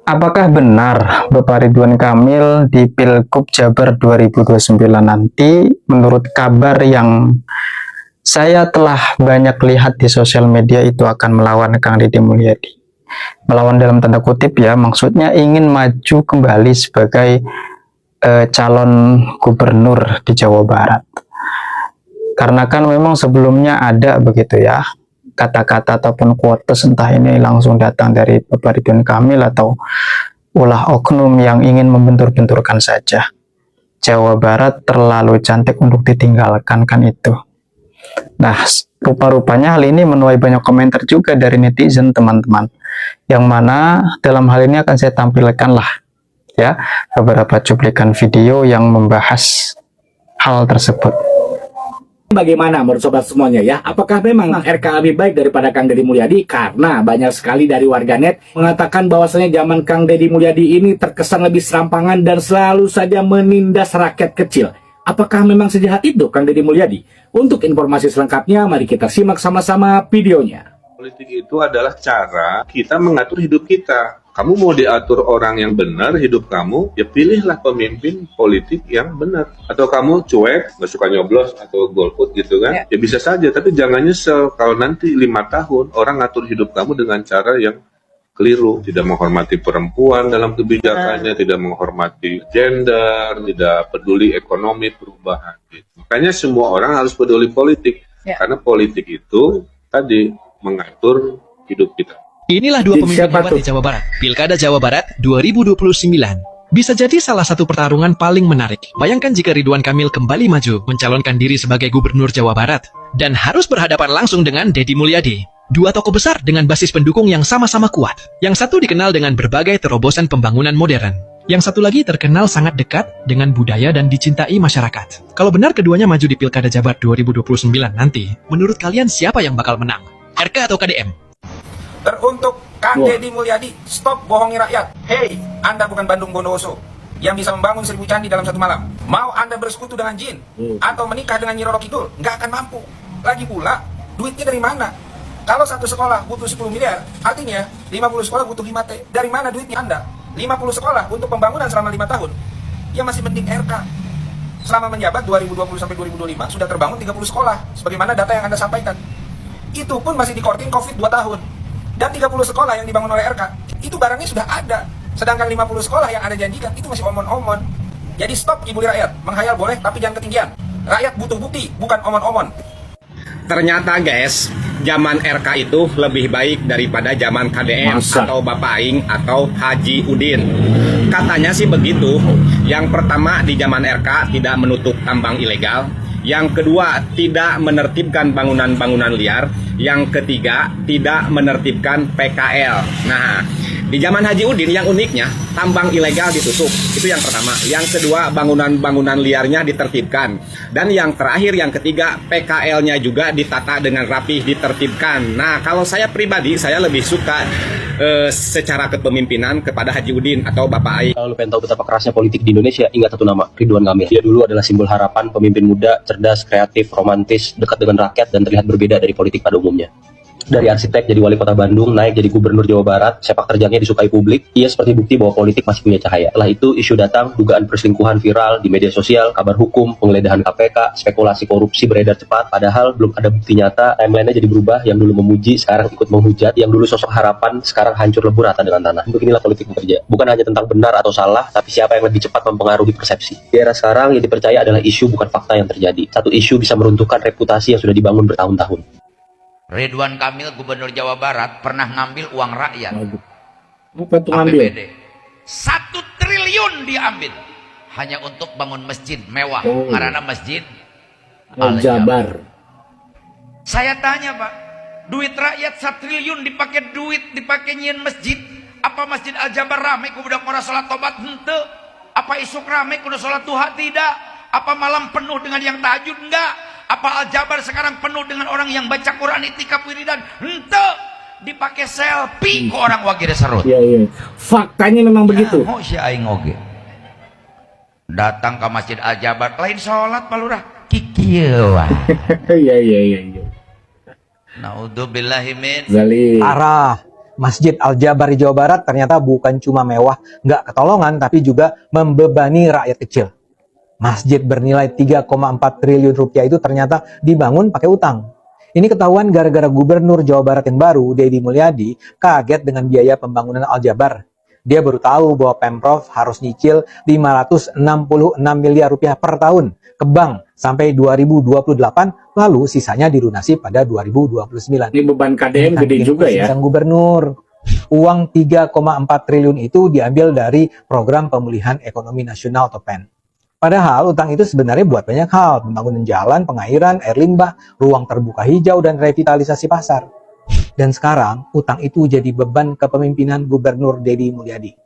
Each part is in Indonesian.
Apakah benar Bapak Ridwan Kamil di Pilgub Jabar 2029 nanti, menurut kabar yang saya telah banyak lihat di sosial media, itu akan melawan Kang Deddy Mulyadi? Melawan dalam tanda kutip ya, maksudnya ingin maju kembali sebagai calon gubernur di Jawa Barat. Karena kan memang sebelumnya ada begitu ya, kata-kata ataupun quotes, entah ini langsung datang dari Bapak Ridwan Kamil atau ulah oknum yang ingin membentur-benturkan saja. Jawa Barat terlalu cantik untuk ditinggalkan, kan itu. Nah, rupa-rupanya hal ini menuai banyak komentar juga dari netizen, teman-teman. Yang mana dalam hal ini akan saya tampilkan lah ya beberapa cuplikan video yang membahas hal tersebut. Bagaimana menurut sobat semuanya ya? Apakah memang RK lebih baik daripada Kang Deddy Mulyadi? Karena banyak sekali dari warganet mengatakan bahwasanya zaman Kang Deddy Mulyadi ini terkesan lebih serampangan dan selalu saja menindas rakyat kecil. Apakah memang sejahat itu Kang Deddy Mulyadi? Untuk informasi selengkapnya, mari kita simak sama-sama videonya. Politik itu adalah cara kita mengatur hidup kita. Kamu mau diatur orang yang benar hidup kamu, ya pilihlah pemimpin politik yang benar. Atau kamu cuek, nggak suka nyoblos atau golput gitu kan, ya bisa saja. Tapi jangan nyesel kalau nanti 5 tahun orang ngatur hidup kamu dengan cara yang keliru. Tidak menghormati perempuan dalam kebijakannya, tidak menghormati gender, tidak peduli ekonomi perubahan. Gitu. Makanya semua orang harus peduli politik. Karena politik itu tadi mengatur hidup kita. Inilah dua pemimpin hebat di Jawa Barat. Pilkada Jawa Barat 2029 bisa jadi salah satu pertarungan paling menarik. Bayangkan jika Ridwan Kamil kembali maju, mencalonkan diri sebagai gubernur Jawa Barat, dan harus berhadapan langsung dengan Deddy Mulyadi. Dua tokoh besar dengan basis pendukung yang sama-sama kuat. Yang satu dikenal dengan berbagai terobosan pembangunan modern. Yang satu lagi terkenal sangat dekat dengan budaya dan dicintai masyarakat. Kalau benar keduanya maju di Pilkada Jabar 2029 nanti, menurut kalian siapa yang bakal menang? RK atau KDM? Teruntuk Kang Deddy Mulyadi, stop bohongi rakyat. Hei, Anda bukan Bandung Bondowoso yang bisa membangun 1000 candi dalam satu malam. Mau Anda bersekutu dengan jin atau menikah dengan Nyi Roro Kidul, nggak akan mampu. Lagi pula, duitnya dari mana? Kalau satu sekolah butuh 10 miliar, artinya 50 sekolah butuh 5T. Dari mana duitnya Anda? 50 sekolah untuk pembangunan selama 5 tahun. Ya masih penting RK. Selama menjabat 2020 sampai 2025 sudah terbangun 30 sekolah, sebagaimana data yang Anda sampaikan. Itu pun masih dikorting COVID 2 tahun. Dan 30 sekolah yang dibangun oleh RK, itu barangnya sudah ada. Sedangkan 50 sekolah yang Anda janjikan, itu masih omon-omon. Jadi stop kibuli rakyat. Menghayal boleh, tapi jangan ketinggian. Rakyat butuh bukti, bukan omon-omon. Ternyata guys, zaman RK itu lebih baik daripada zaman KDM atau Bapak Aing atau Haji Udin. Katanya sih begitu. Yang pertama, di zaman RK tidak menutup tambang ilegal. Yang kedua, tidak menertibkan bangunan-bangunan liar. Yang ketiga, tidak menertibkan PKL. Nah, di zaman Haji Udin yang uniknya, tambang ilegal ditutup. Itu yang pertama. Yang kedua, bangunan-bangunan liarnya ditertibkan. Dan yang terakhir, yang ketiga, PKL-nya juga ditata dengan rapih, ditertibkan. Nah, kalau saya pribadi, saya lebih suka secara kepemimpinan kepada Haji Udin atau Bapak Aing. Kalau lu pengen tahu betapa kerasnya politik di Indonesia, ingat satu nama, Ridwan Kamil. Dia dulu adalah simbol harapan, pemimpin muda, cerdas, kreatif, romantis, dekat dengan rakyat, dan terlihat berbeda dari politik pada umumnya. Dari arsitek jadi wali kota Bandung, naik jadi gubernur Jawa Barat, sepak terjangnya disukai publik, ia seperti bukti bahwa politik masih punya cahaya. Setelah itu, isu datang, dugaan perselingkuhan viral di media sosial, kabar hukum, penggeledahan KPK, spekulasi korupsi beredar cepat, padahal belum ada bukti nyata, timeline-nya jadi berubah, yang dulu memuji, sekarang ikut menghujat, yang dulu sosok harapan, sekarang hancur lebur rata dengan tanah. Beginilah politik bekerja. Bukan hanya tentang benar atau salah, tapi siapa yang lebih cepat mempengaruhi persepsi. Di era sekarang, yang dipercaya adalah isu bukan fakta yang terjadi. Satu isu bisa meruntuhkan reputasi yang sudah dibangun bertahun-tahun. Ridwan Kamil gubernur Jawa Barat pernah ngambil uang rakyat. Apa tuh ngambil? APBD 1 triliun diambil hanya untuk bangun masjid mewah. Karena masjid Al-Jabar. Saya tanya Pak, duit rakyat 1 triliun dipakai nyian masjid. Apa masjid Al-Jabar rame ku budak ora salat tobat henteu? Apa isuk rame kudu salat duha tidak? Apa malam penuh dengan yang tahajud enggak? Apa Al-Jabar sekarang penuh dengan orang yang baca Quran, itikaf, wiridan? Henteu, dipakai selfie ke orang wagir serut. Iya. Faktanya memang begitu. Mau si aing oge. Datang ke Masjid Al-Jabar, lain sholat Pak Lurah. Kikieu wah. Iya. Naudzubillahi min Zalim. Parah. Masjid Al-Jabar di Jawa Barat ternyata bukan cuma mewah, nggak ketolongan, tapi juga membebani rakyat kecil. Masjid bernilai 3,4 triliun rupiah itu ternyata dibangun pakai utang. Ini ketahuan gara-gara Gubernur Jawa Barat yang baru, Deddy Mulyadi, kaget dengan biaya pembangunan Al-Jabar. Dia baru tahu bahwa Pemprov harus nyicil 566 miliar rupiah per tahun ke bank sampai 2028, lalu sisanya dilunasi pada 2029. Ini beban KDM gede juga ya. Sang Gubernur. Uang 3,4 triliun itu diambil dari Program Pemulihan Ekonomi Nasional atau PEN. Padahal utang itu sebenarnya buat banyak hal, pembangunan jalan, pengairan, air limbah, ruang terbuka hijau, dan revitalisasi pasar. Dan sekarang, utang itu jadi beban kepemimpinan Gubernur Deddy Mulyadi.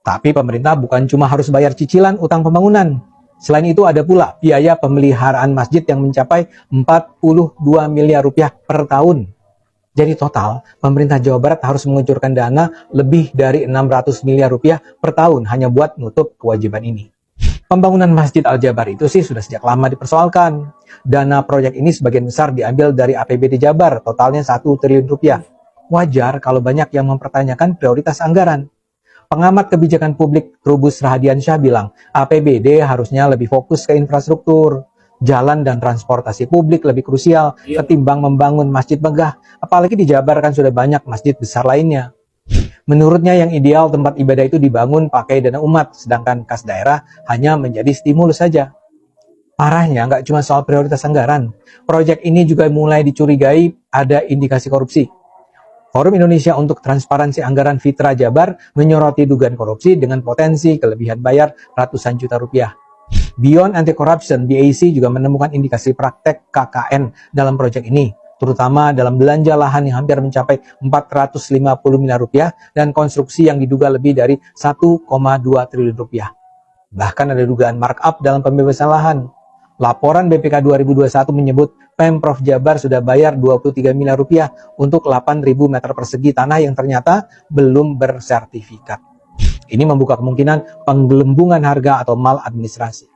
Tapi pemerintah bukan cuma harus bayar cicilan utang pembangunan. Selain itu ada pula biaya pemeliharaan masjid yang mencapai 42 miliar rupiah per tahun. Jadi total, pemerintah Jawa Barat harus mengucurkan dana lebih dari 600 miliar rupiah per tahun hanya buat nutup kewajiban ini. Pembangunan Masjid Al-Jabar itu sih sudah sejak lama dipersoalkan. Dana proyek ini sebagian besar diambil dari APBD Jabar, totalnya 1 triliun rupiah. Wajar kalau banyak yang mempertanyakan prioritas anggaran. Pengamat kebijakan publik Trubus Rahadiansyah bilang, APBD harusnya lebih fokus ke infrastruktur. Jalan dan transportasi publik lebih krusial ketimbang membangun masjid megah. Apalagi di Jabar kan sudah banyak masjid besar lainnya. Menurutnya yang ideal tempat ibadah itu dibangun pakai dana umat, sedangkan kas daerah hanya menjadi stimulus saja. Parahnya nggak cuma soal prioritas anggaran, proyek ini juga mulai dicurigai ada indikasi korupsi. Forum Indonesia untuk Transparansi Anggaran Fitra Jabar menyoroti dugaan korupsi dengan potensi kelebihan bayar ratusan juta rupiah. Beyond Anti-Corruption, BAC juga menemukan indikasi praktek KKN dalam proyek ini, terutama dalam belanja lahan yang hampir mencapai 450 miliar rupiah dan konstruksi yang diduga lebih dari 1,2 triliun rupiah. Bahkan ada dugaan markup dalam pembebasan lahan. Laporan BPK 2021 menyebut Pemprov Jabar sudah bayar 23 miliar rupiah untuk 8.000 meter persegi tanah yang ternyata belum bersertifikat. Ini membuka kemungkinan penggelembungan harga atau maladministrasi.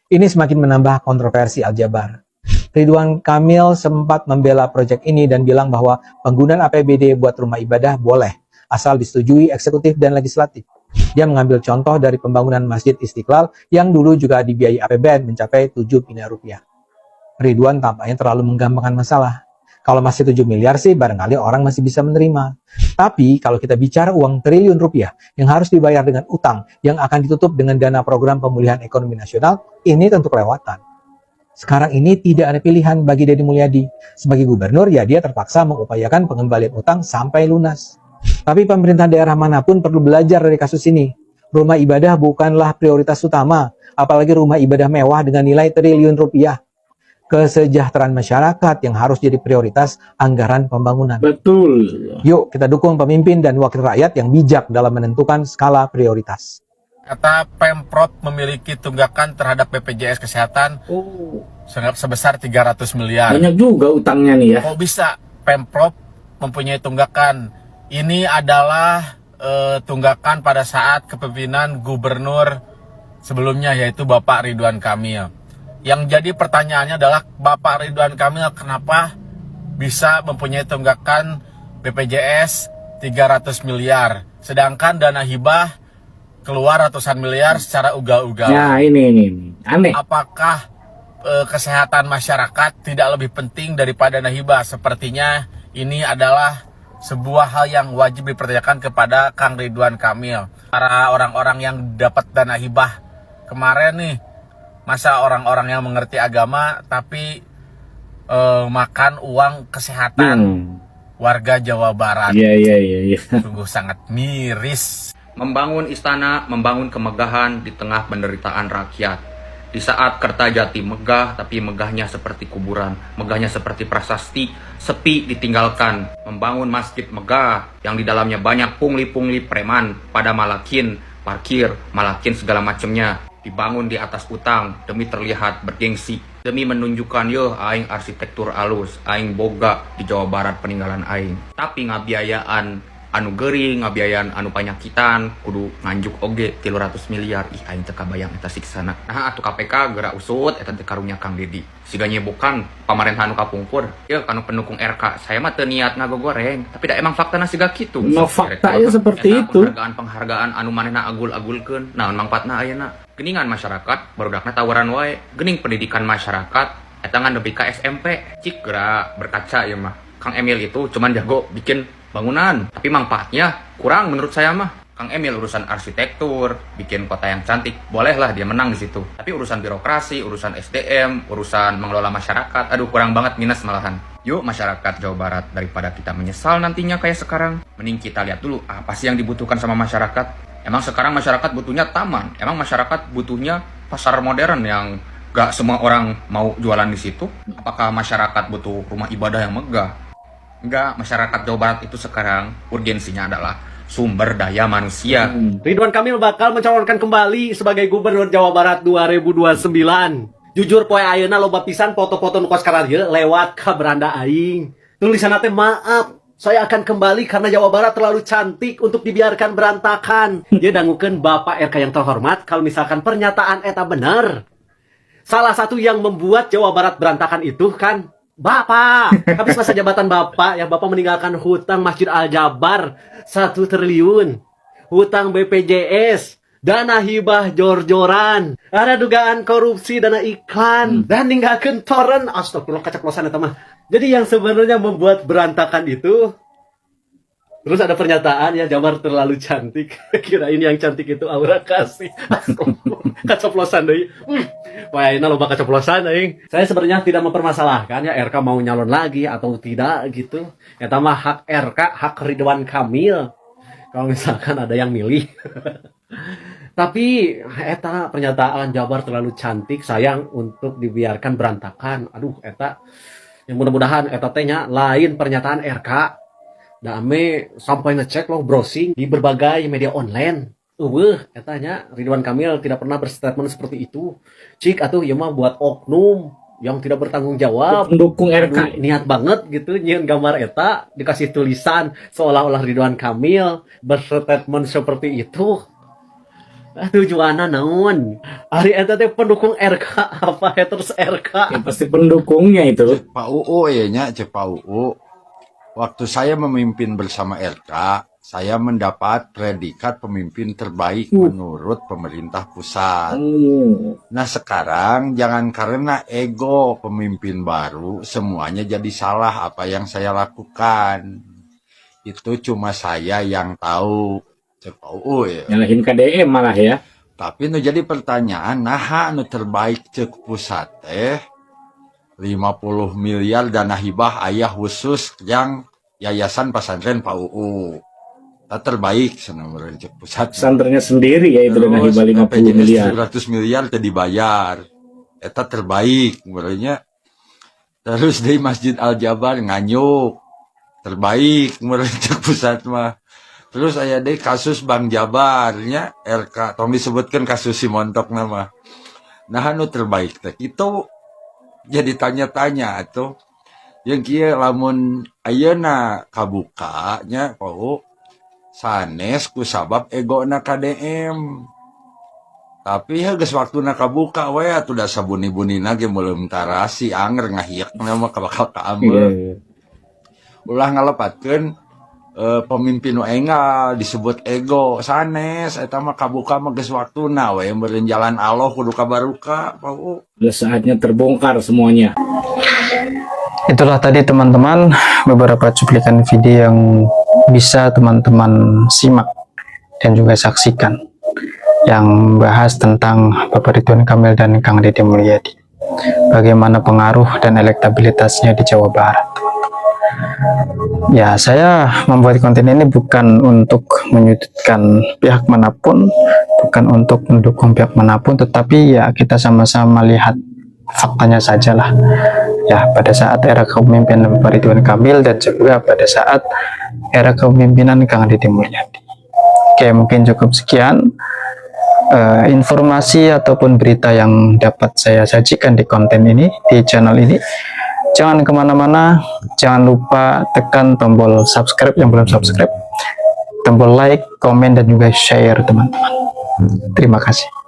Ini semakin menambah kontroversi Al-Jabar. Ridwan Kamil sempat membela proyek ini dan bilang bahwa penggunaan APBD buat rumah ibadah boleh, asal disetujui eksekutif dan legislatif. Dia mengambil contoh dari pembangunan Masjid Istiqlal yang dulu juga dibiayai APBN mencapai 7 miliar rupiah. Ridwan tampaknya terlalu menggampangkan masalah. Kalau masih 7 miliar sih barangkali orang masih bisa menerima. Tapi kalau kita bicara uang triliun rupiah yang harus dibayar dengan utang yang akan ditutup dengan dana program pemulihan ekonomi nasional, ini tentu kelewatan. Sekarang ini tidak ada pilihan bagi Deddy Mulyadi. Sebagai gubernur, ya dia terpaksa mengupayakan pengembalian utang sampai lunas. Tapi pemerintah daerah manapun perlu belajar dari kasus ini. Rumah ibadah bukanlah prioritas utama, apalagi rumah ibadah mewah dengan nilai triliun rupiah. Kesejahteraan masyarakat yang harus jadi prioritas anggaran pembangunan. Betul. Yuk kita dukung pemimpin dan wakil rakyat yang bijak dalam menentukan skala prioritas. Kata Pemprov memiliki tunggakan terhadap BPJS Kesehatan sebesar 300 miliar. Banyak juga utangnya nih ya. Kok bisa Pemprov mempunyai tunggakan? Ini adalah tunggakan pada saat kepemimpinan gubernur sebelumnya, yaitu Bapak Ridwan Kamil. Yang jadi pertanyaannya adalah Bapak Ridwan Kamil kenapa bisa mempunyai tunggakan BPJS 300 miliar, sedangkan dana hibah keluar ratusan miliar secara ugal-ugal. Ya ini aneh. Apakah kesehatan masyarakat tidak lebih penting daripada dana hibah? Sepertinya ini adalah sebuah hal yang wajib dipertanyakan kepada Kang Ridwan Kamil. Para orang-orang yang dapat dana hibah kemarin nih, masa orang-orang yang mengerti agama tapi makan uang kesehatan warga Jawa Barat. Iya. Sungguh sangat miris. Membangun istana, membangun kemegahan di tengah penderitaan rakyat. Di saat Kertajati megah, tapi megahnya seperti kuburan, megahnya seperti prasasti, sepi ditinggalkan. Membangun masjid megah, yang di dalamnya banyak pungli-pungli preman, pada malakin, parkir, malakin segala macamnya. Dibangun di atas utang, demi terlihat bergengsi, demi menunjukkan aing arsitektur alus, aing boga di Jawa Barat peninggalan aing. Tapi ngabiayaan anu gering ngabiayan anu panyakitan kudu nganjuk oge 300 miliar. Ih aing teu kabayang eta siksana. Nah atuh KPK geura usut eta teh karunya Kang Dedi. Siga bukan pamarenhan anu kapungkur. Ieu kanu pendukung RK. Saya mah teu niat ngagogoreng, tapi da emang faktana siga kitu. No, faktanya seperti itu. Penghargaan anu manehna agul-agulkeun. Naon mangpaatna ayeuna? Geningan masyarakat barudakna tawaran wae. Gening pendidikan masyarakat eta ngan nepi ka SMP. Cik geura berkaca ieu mah. Kang Emil itu cuman jago bikin bangunan, tapi manfaatnya kurang menurut saya mah. Kang Emil urusan arsitektur, bikin kota yang cantik, bolehlah dia menang di situ. Tapi urusan birokrasi, urusan SDM, urusan mengelola masyarakat, aduh kurang banget, minus malahan. Yuk masyarakat Jawa Barat, daripada kita menyesal nantinya kayak sekarang, mending kita lihat dulu apa sih yang dibutuhkan sama masyarakat. Emang sekarang masyarakat butuhnya taman, emang masyarakat butuhnya pasar modern yang gak semua orang mau jualan di situ. Apakah masyarakat butuh rumah ibadah yang megah? Enggak, masyarakat Jawa Barat itu sekarang urgensinya adalah sumber daya manusia. Ridwan Kamil bakal mencalonkan kembali sebagai Gubernur Jawa Barat 2029. Jujur poe ayeuna loba pisan foto-foto nu kos kararieu lewat ka beranda aing. Tulisanna teh maaf, saya akan kembali karena Jawa Barat terlalu cantik untuk dibiarkan berantakan. Dia dangukeun Bapak RK yang terhormat kalau misalkan pernyataan eta benar. Salah satu yang membuat Jawa Barat berantakan itu kan Bapak, habis masa jabatan Bapak, yang Bapak meninggalkan hutang Masjid Al-Jabar 1 triliun, hutang BPJS, dana hibah jor-joran, ada dugaan korupsi dana iklan, dan ninggalkan toren. Astagfirullah, keceplosan eta mah. Jadi yang sebenarnya membuat berantakan itu, terus ada pernyataan ya Jabar terlalu cantik. Kirain yang cantik itu Aura Kasih. Keceplosan deui. Wah, ini loba keceplosan aing. Saya sebenarnya tidak mempermasalahkan ya RK mau nyalon lagi atau tidak gitu. Eta mah hak RK, hak Ridwan Kamil. Kalau misalkan ada yang milih. Tapi eta pernyataan Jabar terlalu cantik, sayang untuk dibiarkan berantakan. Aduh, eta yang mudah-mudahan eta teh nya lain pernyataan RK. Dame sampai ngecek loh browsing di berbagai media online. Katanya Ridwan Kamil tidak pernah berstatement seperti itu. Cik atuh ieu mah buat oknum yang tidak bertanggung jawab. Pendukung RK niat banget gitu nyieun gambar eta dikasih tulisan seolah-olah Ridwan Kamil berstatement seperti itu. Tujuanna naon? Ari eta teh pendukung RK apa haters RK? ya pasti pendukungnya itu. Pak UU ya nya, Pak UU. Waktu saya memimpin bersama RK, saya mendapat predikat pemimpin terbaik menurut pemerintah pusat. Nah sekarang jangan karena ego pemimpin baru semuanya jadi salah apa yang saya lakukan. Itu cuma saya yang tahu. Cek UU ya. Nyalahin KDM malah ya. Tapi nu jadi pertanyaan, nah nu terbaik cek pusat 50 miliar dana hibah ayah khusus yang Yayasan Pesantren Pak UU. Tak terbaik senang cek pusat. Pesantrennya sendiri ya itu dana hibah 50 miliar. 100 miliar teh dibayar. Eta terbaik merenya. Terus di Masjid Al-Jabar nganyuk. Terbaik merenya cek pusat mah. Terus aya deh kasus Bang Jabarnya RK. Tong disebutkan kasus si Montok nama. Nah anu terbaik teh itu jadi tanya-tanya atau yang kia lamun ayeuna kabuka nya Pak sanes ku sabab egona KDM. Tapi ya geus waktuna kabuka we atuh da sabuni-bunina ge belum tarasi anger ngahiek nama bakal kaambeul. Ulah ngalepatkeun pemimpin nu enggal disebut ego sanes eta mah kabuka mah geus waktuna we meureun jalan Allah kudu kabaruka Pak. Udah saatnya terbongkar semuanya. Itulah tadi teman-teman beberapa cuplikan video yang bisa teman-teman simak dan juga saksikan yang bahas tentang Bapak Ridwan Kamil dan Kang Deddy Mulyadi. Bagaimana pengaruh dan elektabilitasnya di Jawa Barat. Ya, saya membuat konten ini bukan untuk menyudutkan pihak manapun, bukan untuk mendukung pihak manapun, tetapi ya kita sama-sama lihat faktanya sajalah. Ya, pada saat era kepemimpinan Bapak Ridwan Kamil dan juga pada saat era kepemimpinan Kang Deddy Mulyadi. Oke, mungkin cukup sekian informasi ataupun berita yang dapat saya sajikan di konten ini, di channel ini. Jangan kemana-mana, jangan lupa tekan tombol subscribe yang belum subscribe, tombol like, komen, dan juga share teman-teman. Terima kasih.